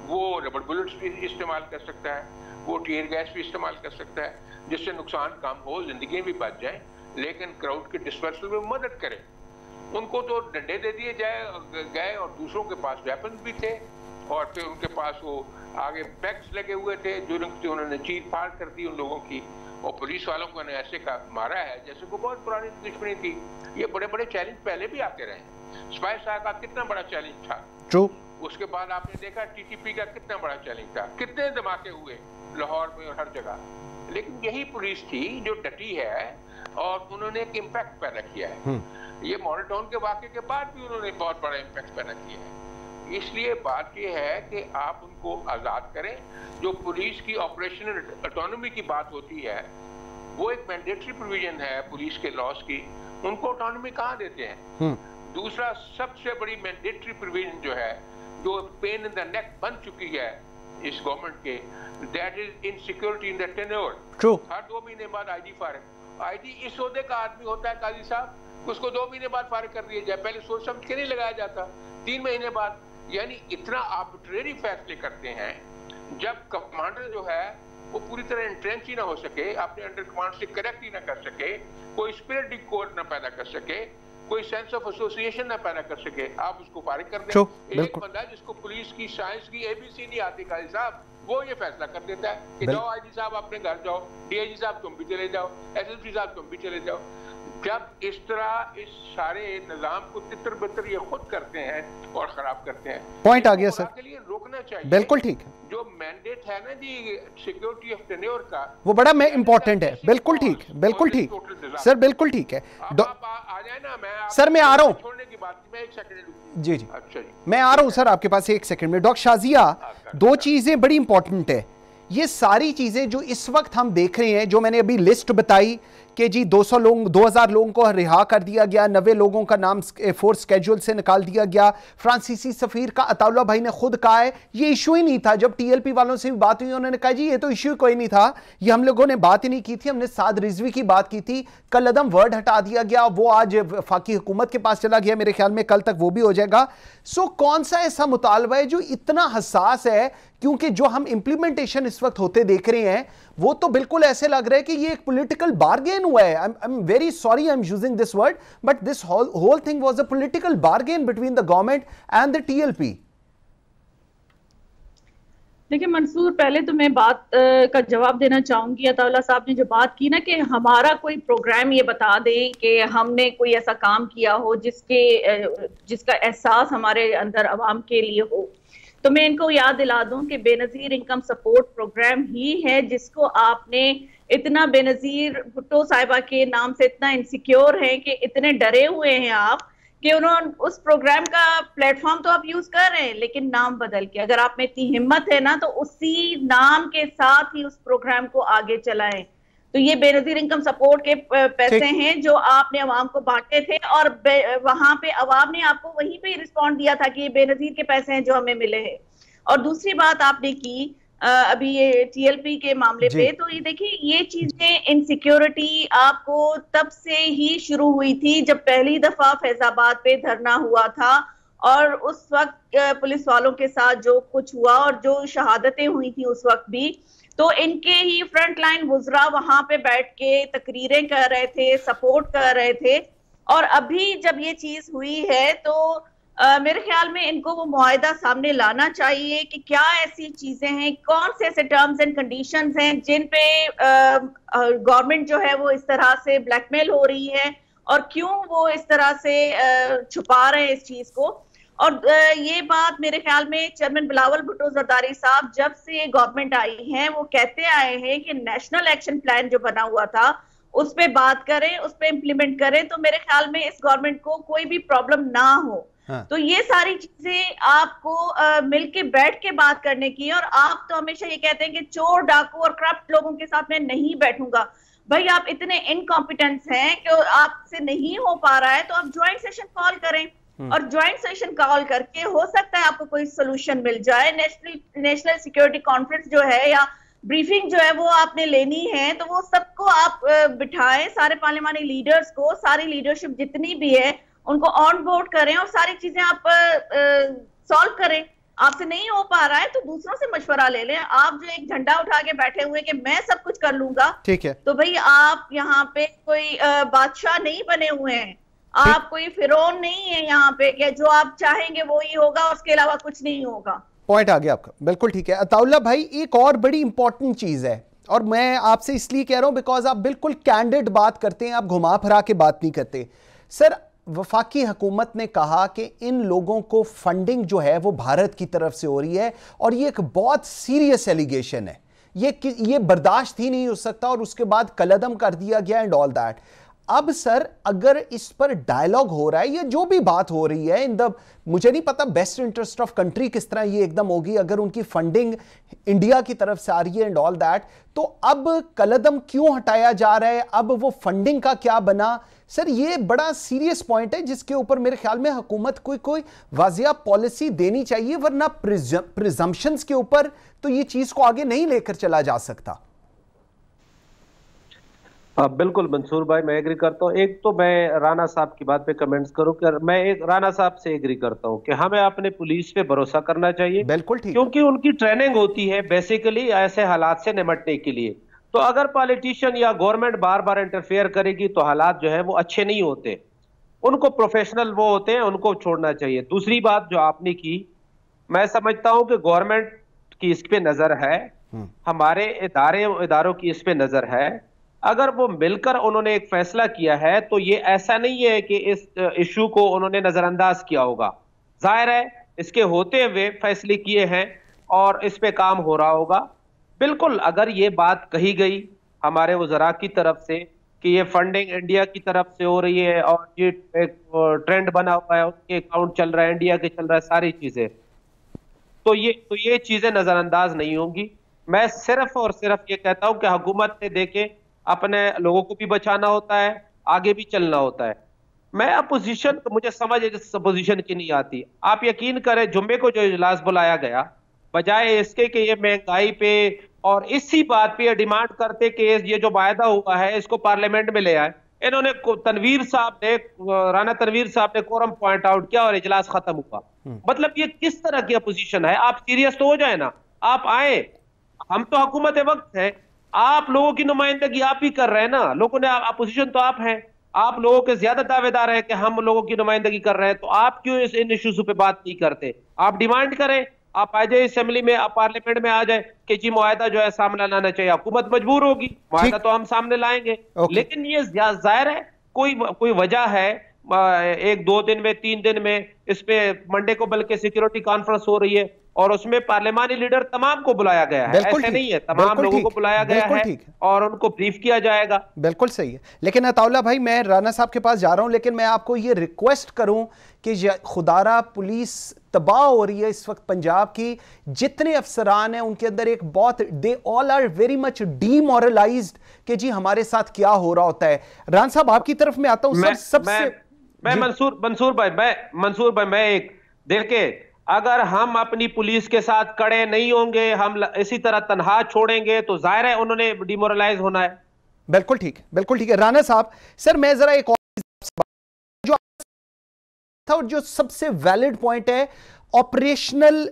वो रबर बुलेट्स भी इस्तेमाल कर सकता है, वो टीयर गैस भी इस्तेमाल कर सकता है, जिससे नुकसान कम हो, जिंदगी भी बच जाए, लेकिन क्राउड के डिस्पर्सल में मदद करे। उनको तो डंडे दे दिए गए और दूसरों के पास वेपन भी थे, और फिर उनके पास वो आगे बैग्स लगे हुए थे जो उन्होंने चीर फाड़ कर दी उन लोगों की, और पुलिस वालों को ऐसे का मारा है जैसे को बहुत पुरानी दुश्मनी थी। ये बड़े बड़े चैलेंज पहले भी आते रहे। स्पाई साहब का कितना बड़ा चैलेंज था। ट्रू। उसके बाद आपने देखा टीटीपी का कितना बड़ा चैलेंज था, कितने धमाके हुए लाहौर में और हर जगह। लेकिन यही पुलिस थी जो डटी है और उन्होंने एक इम्पैक्ट पैदा किया है। ये मॉडल टाउन के वाक़े के बाद भी उन्होंने बहुत बड़ा इम्पैक्ट पैदा किया है। इसलिए बात यह है कि आप उनको आज़ाद करें। जो पुलिस की ऑपरेशनल ऑटोनॉमी की बात होती है वो एक मैंडेटरी प्रोविजन है पुलिस के लॉज की, उनको ऑटोनॉमी कहाँ देते हैं? दूसरा सबसे बड़ी मैंडेटरी प्रोविजन जो है, जो पेन इन द नेक बन चुकी है इस गवर्नमेंट के, that is insecurity in the tenure. हर 2 महीने बाद आईजी फारिग। आईजी इस ओहदे का आदमी होता है काजी साहब, उसको 2 महीने बाद फारिग कर दिया जाए, पहले सोच समझ के नहीं लगाया जाता, 3 महीने बाद। यानी इतना आर्बिट्रेरी फैसले करते हैं। जब कमांडर जो है वो पूरी तरह एंट्रेंच ही ना हो सके, अपने अंडर कमांड से करेक्ट ही ना कर सके, कोई स्पिरिट कोड ना पैदा कर सके, कोई सेंस ऑफ एसोसिएशन ना पैदा कर सके, आप उसको फारिग कर दें। एक बंदा जिसको पुलिस की साइंस की एबीसी नहीं आती काजी साहब, वो ये फैसला कर देता है कि जाओ आईजी साहब अपने घर जाओ, डीआईजी साहब तुम भी चले जाओ, एसएसपी साहब तुम भी चले जाओ। जब इस तरह इस सारे निजाम को तितर बितर ये खुद करते हैं और खराब करते हैं। पॉइंट आ गया सर, के लिए रोकना चाहिए। बिल्कुल ठीक है। जो मैंडेट है ना जी सिक्योरिटी ऑफ टेन्योर का, वो बड़ा इम्पोर्टेंट है। बिल्कुल ठीक, बिल्कुल ठीक सर, बिल्कुल ठीक है। आ जाए ना, मैं सर मैं आ रहा हूँ, छोड़ने की बात मैं 1 सेकंड। जी जी अच्छा जी, मैं आ रहा हूँ सर आपके पास 1 सेकंड में। डॉक्टर शाजिया, 2 चीजें बड़ी इंपॉर्टेंट है। ये सारी चीजें जो इस वक्त हम देख रहे हैं, जो मैंने अभी लिस्ट बताई कि जी 200 लोग 2000 लोगों को रिहा कर दिया गया, 90 लोगों का नाम फोर्स स्केड्यूल से निकाल दिया गया। फ्रांसीसी सफीर का अताउल्ला भाई ने खुद कहा है ये इशू ही नहीं था। जब टीएलपी वालों से भी बात हुई उन्होंने कहा जी ये तो इशू कोई नहीं था, ये हम लोगों ने बात ही नहीं की थी, हमने साद रिजवी की बात की थी। कलअदम वर्ड हटा दिया गया, वो आज वफाकी हुकूमत के पास चला गया, मेरे ख्याल में कल तक वो भी हो जाएगा। सो कौन सा ऐसा मुतालबा है जो इतना हसास है, क्योंकि जो हम इंप्लीमेंटेशन इस वक्त होते देख रहे हैं वो तो बिल्कुल ऐसे लग रहा है कि ये एक पॉलिटिकल बार्गेन हुआ है। I am very sorry I am using this word, but this whole thing was a political bargain between the government and the TLP. देखिए मंसूर, पहले तो मैं बात का जवाब देना चाहूंगी। अताउल्ला साहब ने जो बात की ना कि हमारा कोई प्रोग्राम ये बता दें कि हमने कोई ऐसा काम किया हो जिसका एहसास हमारे अंदर अवाम के लिए हो, तो मैं इनको याद दिला दूं कि बेनजीर इनकम सपोर्ट प्रोग्राम ही है जिसको आपने इतना, बेनजीर भुट्टो साहिबा के नाम से इतना इनसिक्योर है कि इतने डरे हुए हैं आप कि उन्होंने उस प्रोग्राम का प्लेटफॉर्म तो आप यूज कर रहे हैं लेकिन नाम बदल के। अगर आप में इतनी हिम्मत है ना तो उसी नाम के साथ ही उस प्रोग्राम को आगे चलाएं। तो ये बेनजीर इनकम सपोर्ट के पैसे हैं जो आपने अवाम को बांटे थे और वहां पे अवाम ने आपको वहीं पे रिस्पॉन्ड दिया था कि ये बेनजीर के पैसे हैं जो हमें मिले हैं। और दूसरी बात आपने की अभी ये टीएलपी के मामले पे, तो ये देखिए ये चीजें इनसिक्योरिटी आपको तब से ही शुरू हुई थी जब पहली दफा फैजाबाद पे धरना हुआ था और उस वक्त पुलिस वालों के साथ जो कुछ हुआ और जो शहादतें हुई थी उस वक्त भी, तो इनके ही फ्रंट लाइन वुज़रा वहां पे बैठ के तकरीरें कर रहे थे, सपोर्ट कर रहे थे। और अभी जब ये चीज हुई है तो मेरे ख्याल में इनको वो मुआहिदा सामने लाना चाहिए कि क्या ऐसी चीजें हैं, कौन से ऐसे टर्म्स एंड कंडीशंस हैं जिन पे गवर्नमेंट जो है वो इस तरह से ब्लैकमेल हो रही है और क्यों वो इस तरह से छुपा रहे हैं इस चीज को। और ये बात मेरे ख्याल में चेयरमैन बिलावल भुट्टो जरदारी साहब जब से गवर्नमेंट आई है वो कहते आए हैं कि नेशनल एक्शन प्लान जो बना हुआ था उस पे बात करें, उस पे इम्प्लीमेंट करें, तो मेरे ख्याल में इस गवर्नमेंट को कोई भी प्रॉब्लम ना हो। हाँ। तो ये सारी चीजें आपको मिलके बैठ के बात करने की। और आप तो हमेशा ये कहते हैं कि चोर डाकू और करप्ट लोगों के साथ मैं नहीं बैठूंगा। भाई आप इतने इनकॉम्पिटेंस हैं कि आपसे नहीं हो पा रहा है तो आप ज्वाइंट सेशन कॉल करें और ज्वाइंट सेशन कॉल करके हो सकता है आपको कोई सोल्यूशन मिल जाए। नेशनल सिक्योरिटी कॉन्फ्रेंस जो है या ब्रीफिंग जो है वो आपने लेनी है तो वो सबको आप बिठाएं, सारे पार्लियामानी लीडर्स को, सारी लीडरशिप जितनी भी है उनको ऑन बोर्ड करें और सारी चीजें आप सॉल्व करें। आपसे नहीं हो पा रहा है तो दूसरों से मशवरा ले लें। आप जो एक झंडा उठा के बैठे हुए कि मैं सब कुछ कर लूंगा, ठीक है, तो भाई आप यहाँ पे कोई बादशाह नहीं बने हुए हैं, आप कोई फिरौन नहीं है यहाँ पे कि जो आप चाहेंगे वो ही होगा और उसके अलावा कुछ नहीं होगा। पॉइंट आ गया आपका, बिल्कुल ठीक है। अताउल्ला भाई एक और बड़ी इंपॉर्टेंट चीज है और मैं आपसे इसलिए कह रहा हूं बिकॉज आप बिल्कुल कैंडिड बात करते हैं, आप घुमा फिरा के बात नहीं करते। सर वफाकी हुकूमत ने कहा कि इन लोगों को फंडिंग जो है वो भारत की तरफ से हो रही है और ये एक बहुत सीरियस एलिगेशन है, ये बर्दाश्त ही नहीं हो सकता और उसके बाद कलअदम कर दिया गया एंड ऑल दैट। अब सर अगर इस पर डायलॉग हो रहा है, ये जो भी बात हो रही है इन द, मुझे नहीं पता बेस्ट इंटरेस्ट ऑफ कंट्री किस तरह ये एकदम होगी, अगर उनकी फंडिंग इंडिया की तरफ से आ रही है एंड ऑल दैट, तो अब कलअदम क्यों हटाया जा रहा है, अब वो फंडिंग का क्या बना? सर ये बड़ा सीरियस पॉइंट है जिसके ऊपर मेरे ख्याल में हुकूमत कोई वाजिया पॉलिसी देनी चाहिए, वरना प्रिजम्पशंस के ऊपर तो ये चीज को आगे नहीं लेकर चला जा सकता। बिल्कुल मंसूर भाई, मैं एग्री करता हूँ। एक तो मैं राना साहब की बात पे कमेंट्स करूं कि मैं एक राना साहब से एग्री करता हूँ कि हमें अपने पुलिस पे भरोसा करना चाहिए, बिल्कुल ठीक, क्योंकि उनकी ट्रेनिंग होती है बेसिकली ऐसे हालात से निपटने के लिए। तो अगर पॉलिटिशियन या गवर्नमेंट बार बार इंटरफेयर करेगी तो हालात जो है वो अच्छे नहीं होते। उनको प्रोफेशनल वो होते हैं, उनको छोड़ना चाहिए। दूसरी बात जो आपने की, मैं समझता हूँ कि गवर्नमेंट की इस पे नजर है, हमारे इदारों की इस पे नजर है, अगर वो मिलकर उन्होंने एक फैसला किया है तो ये ऐसा नहीं है कि इस इशू को उन्होंने नजरअंदाज किया होगा। जाहिर है इसके होते हुए फैसले किए हैं और इस पे काम हो रहा होगा। बिल्कुल अगर ये बात कही गई हमारे वज़रा की तरफ से कि ये फंडिंग इंडिया की तरफ से हो रही है और ये एक ट्रेंड बना हुआ है, उनके अकाउंट चल रहा है, इंडिया के चल रहा है, सारी चीजें, तो ये चीजें नजरअंदाज नहीं होंगी। मैं सिर्फ और सिर्फ ये कहता हूं कि हुकूमत ने देखे अपने लोगों को भी बचाना होता है, आगे भी चलना होता है। मैं अपोजिशन, मुझे समझ इस अपोजिशन की नहीं आती। आप यकीन करें जुम्मे को जो इजलास बुलाया गया, बजाय इसके कि ये महंगाई पे और इसी बात पे डिमांड करते कि ये जो वायदा हुआ है इसको पार्लियामेंट में ले आए, इन्होंने राना तनवीर साहब ने कोरम पॉइंट आउट किया और इजलास खत्म हुआ। मतलब ये किस तरह की अपोजिशन है? आप सीरियस तो हो जाए ना, आप आए, हम तो हुकूमत वक्त है, आप लोगों की नुमाइंदगी आप ही कर रहे हैं ना, लोगों ने, अपोजिशन तो आप हैं, आप लोगों के ज्यादा दावेदार हैं कि हम लोगों की नुमाइंदगी कर रहे हैं, तो आप क्यों इन इश्यूज पे बात नहीं करते? आप डिमांड करें, आप आ जाए असेंबली में, आप पार्लियामेंट में आ जाए कि जी मुआहदा जो है सामने लाना चाहिए। हुकूमत मजबूर होगी, मुआहदा तो हम सामने लाएंगे, लेकिन ये जाहिर है कोई वजह है, 1-2 दिन में, 3 दिन में, इस पे मंडे को बल्कि सिक्योरिटी कॉन्फ्रेंस हो रही है और उसमें पार्लियामानी लीडर तमाम को बुलाया गया है, ऐसे नहीं है, तमाम लोगों को बुलाया गया है और उनको ब्रीफ किया जाएगा। बिल्कुल सही है। लेकिन अताउल्लाह भाई, मैं राना साहब के पास जा रहा हूं, लेकिन मैं आपको ये रिक्वेस्ट करूं कि खुदारा पुलिस तबाह हो रही है इस वक्त पंजाब की, जितने अफसरान हैं उनके अंदर एक बहुत, they all are very much demoralised कि जी हमारे साथ क्या हो रहा होता है। राना साहब आपकी तरफ में आता हूं। मैं मंसूर भाई मैं एक देखे, अगर हम अपनी पुलिस के साथ कड़े नहीं होंगे, हम इसी तरह तनहा छोड़ेंगे तो जाहिर है उन्होंने डिमोरलाइज होना है। बिल्कुल ठीक, बिल्कुल ठीक है। राना साहब, सर मैं जरा एक और जो सबसे वैलिड पॉइंट है, ऑपरेशनल,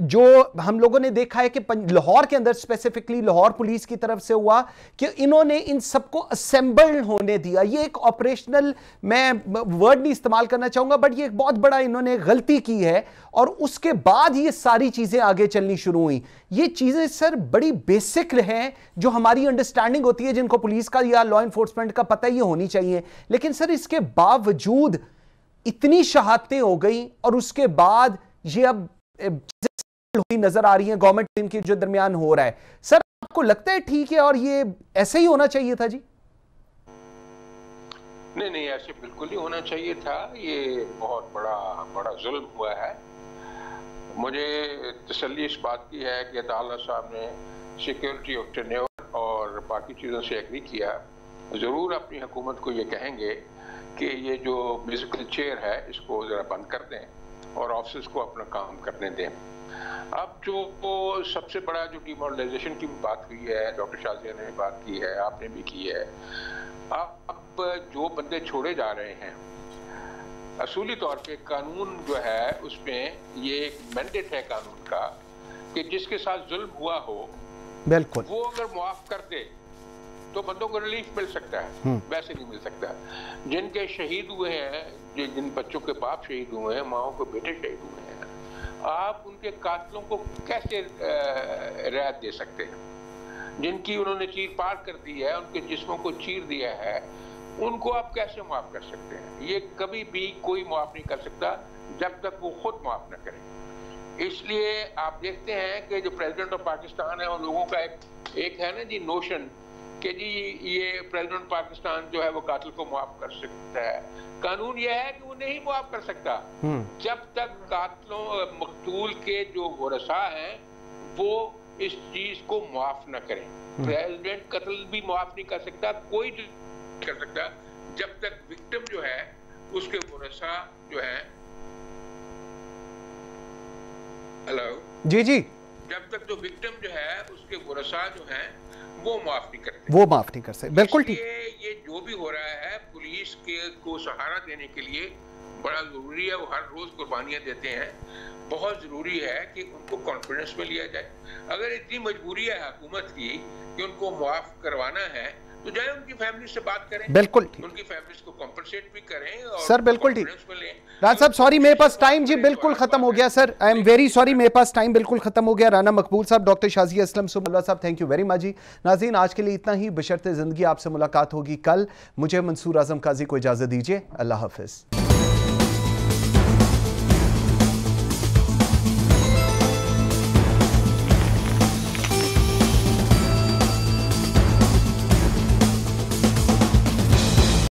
जो हम लोगों ने देखा है कि लाहौर के अंदर स्पेसिफिकली लाहौर पुलिस की तरफ से हुआ कि इन्होंने इन सबको असेंबल होने दिया। ये एक ऑपरेशनल, मैं वर्ड नहीं इस्तेमाल करना चाहूंगा, बट ये एक बहुत बड़ा इन्होंने गलती की है और उसके बाद ये सारी चीजें आगे चलनी शुरू हुई। ये चीजें सर बड़ी बेसिक हैं, जो हमारी अंडरस्टैंडिंग होती है, जिनको पुलिस का या लॉ इन्फोर्समेंट का पता ही होनी चाहिए। लेकिन सर इसके बावजूद इतनी शहादतें हो गई और उसके बाद ये अब नजर आ रही है गवर्नमेंट टीम के जो दरमियान हो रहा है। सर आपको लगता है ठीक है और ये ऐसे ही होना चाहिए था? जी नहीं, ऐसे बिल्कुल नहीं होना चाहिए था। ये बहुत बड़ा जुल्म हुआ है। मुझे तसल्ली इस बात की है कि अदालत साहब ने सिक्योरिटी ऑफ टेन्योर और बाकी चीज़ों से एग्री किया। ज़रूर अपनी हुकूमत को ये कहेंगे कि ये जो म्यूजिकल चेयर है इसको ज़रा बंद कर दें और ऑफिसर्स को अपना काम करने दें। अब जो सबसे बड़ा जो डिमोरलाइजेशन की बात हुई है, डॉक्टर शाजिया ने बात की है, आपने भी की है, अब जो बंदे छोड़े जा रहे हैं, असूली तौर पे कानून जो है उसमें ये एक मैंडेट है कानून का कि जिसके साथ जुल्म हुआ हो, बिल्कुल, वो अगर मुआफ कर दे तो बंदों को रिलीफ मिल सकता है, वैसे नहीं मिल सकता। जिनके शहीद हुए हैं, जिन बच्चों के बाप शहीद हुए हैं, माओ के बेटे शहीद हुए हैं, आप उनके कातलों को कैसे रियायत दे सकते हैं? जिनकी उन्होंने चीर पार कर दी है, उनके जिस्मों को चीर दिया है, उनको आप कैसे माफ कर सकते हैं? ये कभी भी कोई माफ नहीं कर सकता जब तक वो खुद माफ न करे। इसलिए आप देखते हैं कि जो प्रेसिडेंट ऑफ पाकिस्तान है, उन लोगों का एक है ना जी नोशन कि जी ये प्रेसिडेंट पाकिस्तान जो है वो कातिल को माफ कर सकता है। कानून ये है कि वो नहीं माफ कर सकता जब तक कातिलों मकतूल के जो वारसा हैं वो इस चीज को माफ न करें। प्रेसिडेंट कत्ल भी माफ नहीं कर सकता, कोई कर सकता जब तक विक्टिम जो है उसके वारसा जो है, हेलो जी, जब तक जो विक्टिम जो है उसके वारसा जो है वो माफ नहीं करते, वो माफ नहीं कर सकते। बिल्कुल ठीक। ये जो भी हो रहा है पुलिस के को सहारा देने के लिए बड़ा जरूरी है। वो हर रोज कुर्बानियां देते हैं, बहुत जरूरी है कि उनको कॉन्फिडेंस में लिया जाए। अगर इतनी मजबूरी है हुकूमत की कि उनको माफ करवाना है तो जाए उनकी फैमिली से बात करें, बिल्कुल ठीक, उनकी फैमिलीज को कॉम्पनसेट भी करें और सर बिल्कुल ठीक। में लें। राना साहब सॉरी, मेरे पास टाइम जी बिल्कुल खत्म हो गया sir, I am very sorry, मेरे पास टाइम बिल्कुल खत्म हो गया। राना मकबूल साहब, डॉक्टर शाजिया असलम सुबह साहब, थैंक यू वेरी मच जी। नाज़रीन आज के लिए इतना ही, बशर्ते ज़िंदगी आपसे मुलाकात होगी कल। मुझे मंसूर आजम काजी को इजाज़त दीजिए, अल्लाह हाफिज़।